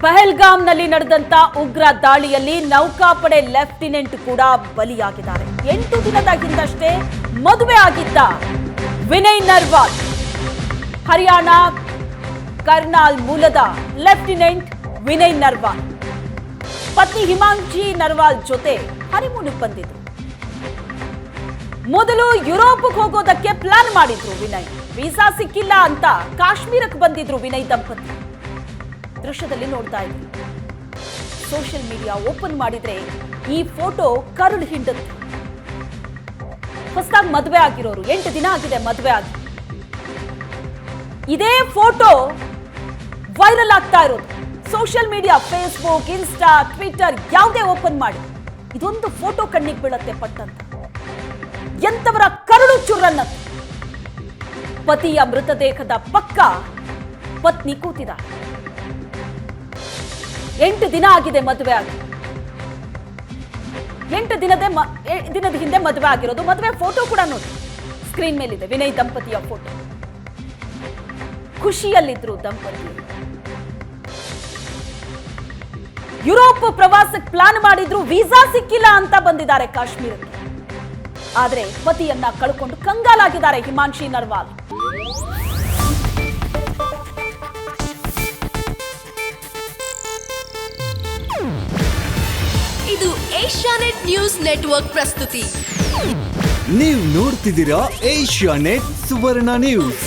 ಪಹಲ್ಗಾಮ್ನಲ್ಲಿ ನಡೆದಂತ ಉಗ್ರ ದಾಳಿಯಲ್ಲಿ ನೌಕಾಪಡೆ ಲೆಫ್ಟಿನೆಂಟ್ ಕೂಡ ಬಲಿಯಾಗಿದ್ದಾರೆ. 8 ದಿನದ ಹಿಂದಷ್ಟೇ ಮದುವೆ ಆಗಿದ್ದ ವಿನಯ್ ನರ್ವಾಲ್, ಹರಿಯಾಣ ಕರ್ನಾಲ್ ಮೂಲದ ಲೆಫ್ಟಿನೆಂಟ್ ವಿನಯ್ ನರ್ವಾಲ್ ಪತ್ನಿ ಹಿಮಾಂಶಿ ನರ್ವಾಲ್ ಜೊತೆ ಹನಿಮೂನ್ಗೆ ಬಂದಿದ್ರು. ಮೊದಲು ಯುರೋಪ್ಗೆ ಹೋಗೋದಕ್ಕೆ ಪ್ಲಾನ್ ಮಾಡಿದ್ರು ವಿನಯ್. ವೀಸಾ ಸಿಕ್ಕಿಲ್ಲ ಅಂತ ಕಾಶ್ಮೀರಕ್ಕೆ ಬಂದಿದ್ರು ವಿನಯ್ ದಂಪತಿ. ದೃಶ್ಯದಲ್ಲಿ ನೋಡ್ತಾ ಇದ್ವಿ. ಸೋಷಿಯಲ್ ಮೀಡಿಯಾ ಓಪನ್ ಮಾಡಿದ್ರೆ ಈ ಫೋಟೋ ಕರುಳು ಹಿಂಡುತ್ತೆ. ಹೊಸದಾಗಿ ಮದುವೆ ಆಗಿರೋರು, 8 ದಿನ ಆಗಿದೆ ಮದುವೆ ಆಗಿ. ಇದೇ ಫೋಟೋ ವೈರಲ್ ಆಗ್ತಾ ಇರೋದು. Social media, Facebook, insta, Twitter ಯಾವುದೇ ಓಪನ್ ಮಾಡಿ ಇದೊಂದು ಫೋಟೋ ಕಣ್ಣಿಗೆ ಬೀಳತ್ತೆ ಪಟ್ಟಂತ. ಎಂತವರ ಕರುಳು ಚುರ್ರನ್ನತ್ತೆ. ಪತಿಯ ಮೃತದೇಹದ ಪಕ್ಕ ಪತ್ನಿ ಕೂತಿದ್ದಾರೆ. 8 ದಿನ ಆಗಿದೆ ಮದುವೆ ಆಗಿ. 8 ದಿನದ ಹಿಂದೆ ಮದುವೆ ಆಗಿರೋದು. ಮದುವೆ ಫೋಟೋ ಕೂಡ ನೋಡಿ, ಸ್ಕ್ರೀನ್ ಮೇಲಿದೆ ವಿನಯ್ ದಂಪತಿಯ ಫೋಟೋ. ಖುಷಿಯಲ್ಲಿದ್ರು ದಂಪತಿ. ಯುರೋಪ್ ಪ್ರವಾಸಕ್ಕೆ ಪ್ಲಾನ್ ಮಾಡಿದ್ರು, ವೀಸಾ ಸಿಕ್ಕಿಲ್ಲ ಅಂತ ಬಂದಿದ್ದಾರೆ ಕಾಶ್ಮೀರಕ್ಕೆ. ಆದ್ರೆ ಪತಿಯನ್ನ ಕಳ್ಕೊಂಡು ಕಂಗಾಲಾಗಿದ್ದಾರೆ ಹಿಮಾಂಶಿ ನರ್ವಾಲ್. ಇದು ಏಷ್ಯಾನೆಟ್ ನ್ಯೂಸ್ ನೆಟ್ವರ್ಕ್ ಪ್ರಸ್ತುತಿ. ನೀವು ನೋಡ್ತಿದ್ದೀರಾ ಏಷ್ಯಾನೆಟ್ ಸುವರ್ಣ ನ್ಯೂಸ್.